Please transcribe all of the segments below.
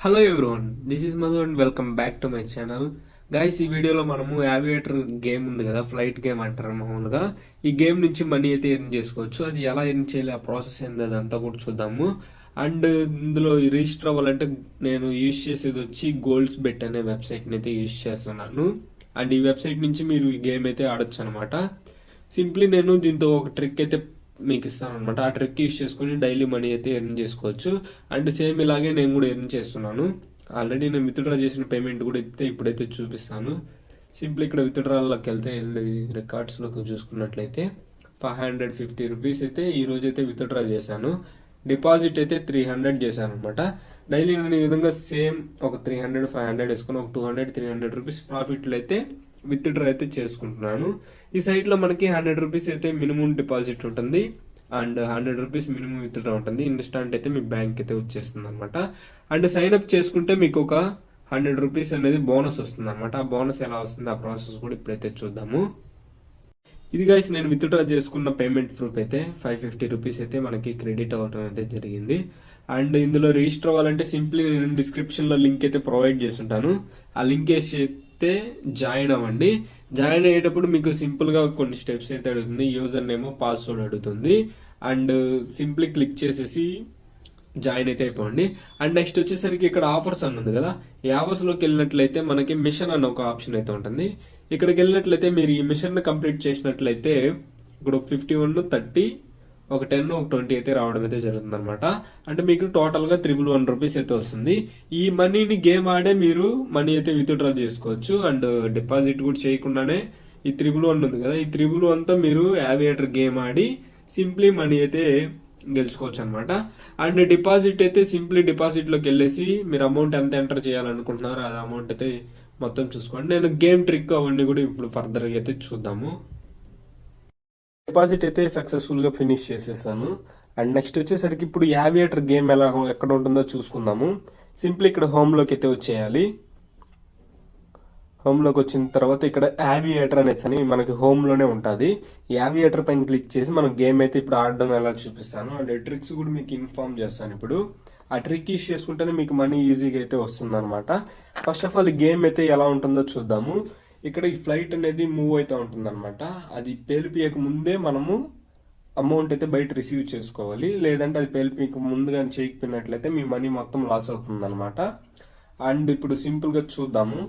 Hello everyone, this is Madhu and welcome back to my channel. Guys, ఈ వీడియోలో మనము యావియేటర్ game ఉంది కదా, ఫ్లైట్ గేమ్ అంటారు మామూలుగా. ఈ గేమ్ నుంచి మనీ అయితే ఎర్న్ చేసుకోవచ్చు. అది ఎలా ఎర్న్ చేయాలి, ఆ ప్రాసెస్ ఏంది, అదంతా కూడా చూద్దాము. అండ్ ఇందులో రిజిస్టర్ అవ్వాలంటే నేను యూజ్ చేసేది వచ్చి గోల్డ్స్ బెట్ అనే వెబ్సైట్ని అయితే యూజ్ చేస్తున్నాను. అండ్ ఈ వెబ్సైట్ నుంచి మీరు ఈ గేమ్ అయితే ఆడొచ్చు అనమాట. సింప్లీ నేను దీంతో ఒక ట్రిక్ అయితే మీకు ఇస్తాను అనమాట. ఆ ట్రిక్ యూస్ చేసుకుని డైలీ మనీ అయితే ఎర్న్ చేసుకోవచ్చు. అండ్ సేమ్ ఇలాగే నేను కూడా ఎర్న్ చేస్తున్నాను. ఆల్రెడీ నేను విత్డ్రా చేసిన పేమెంట్ కూడా ఇప్పుడైతే చూపిస్తాను. సింప్లీ ఇక్కడ విత్డ్రాల్లోకి వెళ్తే రికార్డ్స్లోకి చూసుకున్నట్లయితే 550 రూపీస్ అయితే ఈ రోజు అయితే విత్డ్రా చేశాను. డిపాజిట్ అయితే 300 చేశాను అనమాట. డైలీ నేను ఈ విధంగా సేమ్ ఒక 300 500 వేసుకుని ఒక 200 300 రూపీస్ ప్రాఫిట్లు అయితే విత్డ్రా అయితే చేసుకుంటున్నాను. ఈ సైట్ లో మనకి 100 రూపీస్ అయితే మినిమం డిపాజిట్ ఉంటుంది అండ్ 100 రూపీస్ మినిమం విత్డ్రా ఉంటుంది. ఇన్స్టాంట్ అయితే మీ బ్యాంక్ అయితే వచ్చేస్తుంది అనమాట. అండ్ సైన్ అప్ చేసుకుంటే మీకు ఒక 100 రూపీస్ అనేది బోనస్ వస్తుంది అనమాట. ఆ బోనస్ ఎలా వస్తుంది, ఆ ప్రాసెస్ కూడా ఇప్పుడైతే చూద్దాము. ఇది గైస్, నేను విత్డ్రా చేసుకున్న పేమెంట్ ప్రూఫ్ అయితే 550 రూపీస్ అయితే మనకి క్రెడిట్ అవ్వడం అయితే జరిగింది. అండ్ ఇందులో రిజిస్టర్ అవ్వాలంటే సింప్లీ నేను డిస్క్రిప్షన్ లో లింక్ అయితే ప్రొవైడ్ చేసి ఉంటాను. ఆ లింక్ వేసి అయితే జాయిన్ అవ్వండి. జాయిన్ అయ్యేటప్పుడు మీకు సింపుల్ గా కొన్ని స్టెప్స్ అయితే అడుగుతుంది. యూజర్ నేమ్, పాస్వర్డ్ అడుగుతుంది. అండ్ సింప్లీ క్లిక్ చేసేసి జాయిన్ అయితే అయిపోండి. అండ్ నెక్స్ట్ వచ్చేసరికి ఇక్కడ ఆఫర్స్ అని ఉంది కదా, ఈ ఆఫర్స్ లోకి వెళ్ళినట్లయితే మనకి మిషన్ అన్న ఒక ఆప్షన్ అయితే ఉంటుంది. ఇక్కడికి వెళ్ళినట్లయితే మీరు ఈ మిషన్ కంప్లీట్ చేసినట్లయితే ఇప్పుడు 51 30 ఒక 10 ఒక 20 అయితే రావడం అయితే జరుగుతుంది అనమాట. అంటే మీకు టోటల్ గా 111 రూపీస్ అయితే వస్తుంది. ఈ మనీని గేమ్ ఆడే మీరు మనీ అయితే విత్డ్రా చేసుకోవచ్చు. అండ్ డిపాజిట్ కూడా చేయకుండానే ఈ 111 ఉంది కదా, ఈ 111 తో మీరు యావియేటర్ గేమ్ ఆడి సింప్లీ మనీ అయితే గెలుచుకోవచ్చు అనమాట. అండ్ డిపాజిట్ అయితే సింప్లీ డిపాజిట్ లోకి వెళ్ళేసి మీరు అమౌంట్ ఎంత ఎంటర్ చేయాలనుకుంటున్నారో ఆ అమౌంట్ అయితే మొత్తం చూసుకోండి. నేను గేమ్ ట్రిక్ అవన్నీ కూడా ఇప్పుడు ఫర్దర్ గా అయితే చూద్దాము. డిపాజిట్ అయితే సక్సెస్ఫుల్ గా ఫినిష్ చేసేసాను. అండ్ నెక్స్ట్ వచ్చేసరికి ఇప్పుడు యావియేటర్ గేమ్ ఎక్కడ ఉంటుందో చూసుకుందాము. సింప్లీ ఇక్కడ హోమ్ లోకి అయితే వచ్చేయాలి. హోమ్ లోకి వచ్చిన తర్వాత ఇక్కడ యావియేటర్ అనేసి అని మనకి హోమ్ లోనే ఉంటుంది. యావియేటర్ పైన క్లిక్ చేసి మనం గేమ్ అయితే ఇప్పుడు ఆడడం ఎలా చూపిస్తాను. అండ్ ట్రిక్స్ కూడా మీకు ఇన్ఫార్మ్ చేస్తాను. ఇప్పుడు ఆ ట్రిక్ యూస్ చేసుకుంటేనే మీకు మనీ ఈజీగా అయితే వస్తుంది అనమాట. ఫస్ట్ ఆఫ్ ఆల్ ఈ గేమ్ అయితే ఎలా ఉంటుందో చూద్దాము. ఇక్కడ ఈ ఫ్లైట్ అనేది మూవ్ అవుతూ ఉంటుంది అనమాట. అది పేలిపియక ముందే మనము అమౌంట్ అయితే బయట రిసీవ్ చేసుకోవాలి. లేదంటే అది పేలిపియక ముందుగా చేయకపోయినట్లయితే మీ మనీ మొత్తం లాస్ అవుతుంది అనమాట. అండ్ ఇప్పుడు సింపుల్ గా చూద్దాము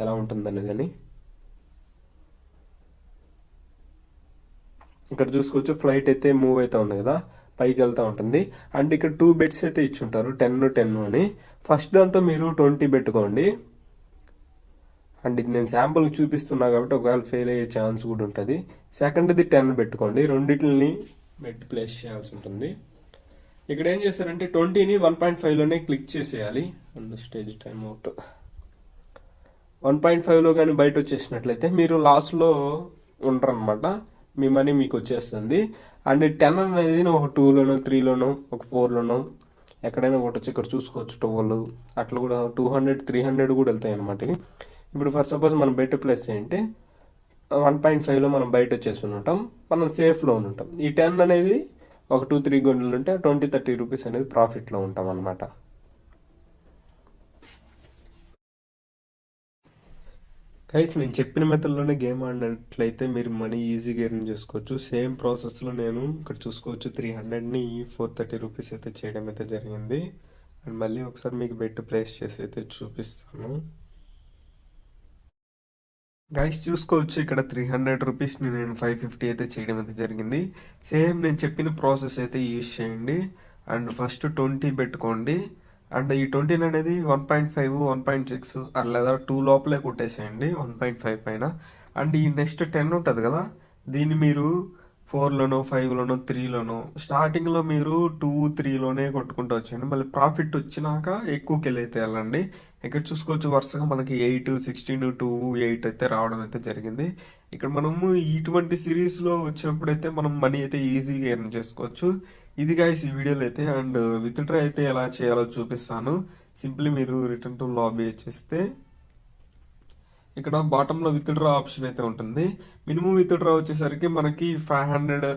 ఎలా ఉంటుంది అనేది. ఇక్కడ చూసుకోవచ్చు, ఫ్లైట్ అయితే మూవ్ అవుతా ఉంది కదా, పైకి వెళ్తూ ఉంటుంది. అండ్ ఇక్కడ 2 బెట్స్ అయితే ఇచ్చుంటారు, 10 అని. ఫస్ట్ దాంతో మీరు 20 పెట్టుకోండి. అండ్ ఇది నేను శాంపుల్ చూపిస్తున్నా కాబట్టి ఒకవేళ ఫెయిల్ అయ్యే ఛాన్స్ కూడా ఉంటుంది. సెకండ్ది 10 పెట్టుకోండి. రెండింటిని బెట్ ప్లేస్ చేయాల్సి ఉంటుంది. ఇక్కడ ఏం చేస్తారంటే 20ని 1.5లోనే క్లిక్ చేసేయాలి. అండ్ స్టేజ్ టైం అవుట్ 1.5లో కానీ బయట వచ్చేసినట్లయితే మీరు లాస్లో ఉంటారు అనమాట. మీ మనీ మీకు వచ్చేస్తుంది. అండ్ 10 అనేది ఒక 2లోనో 3లోనో ఒక 4లోనో ఎక్కడైనా కొట్టచ్చు. ఇక్కడ చూసుకోవచ్చు 12 అట్లా కూడా 200 300 కూడా వెళ్తాయి అనమాట. ఇప్పుడు ఫర్ సపోజ్ మనం బయట ప్లేస్ చేయంటే 1.5లో మనం బయట వచ్చేసి ఉంటాం, మనం సేఫ్లో ఉంటాం. ఈ 10 అనేది ఒక 2-3 గంటలు ఉంటే 20-30 రూపీస్ అనేది ప్రాఫిట్లో ఉంటాం అనమాట. గైస్, నేను చెప్పిన మెథడ్లోనే గేమ్ ఆడినట్లయితే మీరు మనీ ఈజీగా ఎర్న్ చేసుకోవచ్చు. సేమ్ ప్రాసెస్లో నేను ఇక్కడ చూసుకోవచ్చు 300ని 430 రూపీస్ అయితే చేయడం అయితే జరిగింది. అండ్ మళ్ళీ ఒకసారి మీకు బెట్ ప్లేస్ చేసి అయితే చూపిస్తాను. గైస్ చూసుకోవచ్చు, ఇక్కడ 300 రూపీస్ని నేను 550 అయితే చేయడం అయితే జరిగింది. సేమ్ నేను చెప్పిన ప్రాసెస్ అయితే యూజ్ చేయండి. అండ్ ఫస్ట్ 20 పెట్టుకోండి. అండ్ ఈ 20 అనేది 1.5 1.6 లేదా 2 లోపలే కొట్టేసేయండి 1.5 పైన. అండ్ ఈ నెక్స్ట్ 10 ఉంటుంది కదా, దీన్ని మీరు 4లోనో 5లోనో 3లోనో స్టార్టింగ్లో మీరు 2-3లోనే కొట్టుకుంటూ వచ్చేయండి. మళ్ళీ ప్రాఫిట్ వచ్చినాక ఎక్కువకి వెళ్ళైతే వెళ్ళండి. ఇక్కడ చూసుకోవచ్చు వరుసగా మనకి 8 16 2 8 అయితే రావడం అయితే జరిగింది. ఇక్కడ మనము ఇటువంటి సిరీస్లో వచ్చినప్పుడు అయితే మనం మనీ అయితే ఈజీగా ఎర్న్ చేసుకోవచ్చు. ఇది గైస్ ఈ వీడియోలో అయితే. అండ్ విత్డ్రా అయితే ఎలా చేయాలో చూపిస్తాను. సింప్లీ మీరు రిటర్న్ టు లాబీ చేస్తే ఇక్కడ బాటంలో విత్డ్రా ఆప్షన్ అయితే ఉంటుంది. మినిమం విత్డ్రా వచ్చేసరికి మనకి 500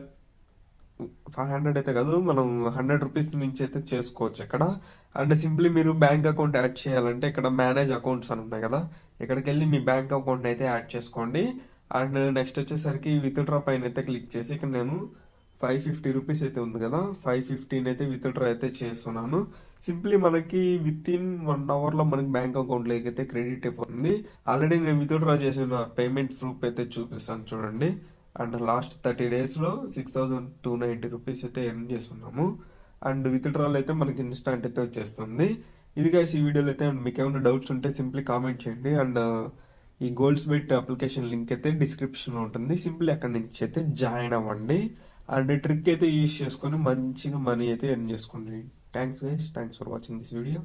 500 అయితే కాదు, మనం 100 రూపీస్ నుంచి అయితే చేసుకోవచ్చు ఇక్కడ. అండ్ సింప్లీ మీరు బ్యాంక్ అకౌంట్ యాడ్ చేయాలంటే ఇక్కడ మేనేజ్ అకౌంట్స్ అని ఉన్నాయి కదా, ఇక్కడికి వెళ్ళి మీ బ్యాంక్ అకౌంట్ అయితే యాడ్ చేసుకోండి. అండ్ నెక్స్ట్ వచ్చేసరికి విత్డ్రా పైన అయితే క్లిక్ చేసి ఇక్కడ నేను 550 రూపీస్ అయితే ఉంది కదా, 515 అయితే విత్డ్రా అయితే చేస్తున్నాను. సింప్లీ మనకి విత్ ఇన్ 1 అవర్లో మనకి బ్యాంక్ అకౌంట్లోకి అయితే క్రెడిట్ అయిపోతుంది. ఆల్రెడీ నేను విత్డ్రా చేసిన పేమెంట్ ప్రూఫ్ అయితే చూపిస్తాను చూడండి. అండ్ లాస్ట్ 30 డేస్లో 6290 రూపీస్ అయితే ఎర్న్ చేస్తున్నాము. అండ్ విత్డ్రాల్ అయితే మనకి ఇన్స్టాంట్ అయితే వచ్చేస్తుంది. ఇది గైస్ ఈ వీడియోలో అయితే. అండ్ మీకు ఏమైనా డౌట్స్ ఉంటే సింప్లీ కామెంట్ చేయండి. అండ్ ఈ గోల్డ్స్ బెట్ అప్లికేషన్ లింక్ అయితే డిస్క్రిప్షన్లో ఉంటుంది, సింప్లీ అక్కడి నుంచి అయితే జాయిన్ అవ్వండి. అండ్ ట్రిక్ అయితే యూజ్ చేసుకొని మంచిగా మనీ అయితే ఎర్న్ చేసుకోండి. Thanks guys, thanks for watching this video.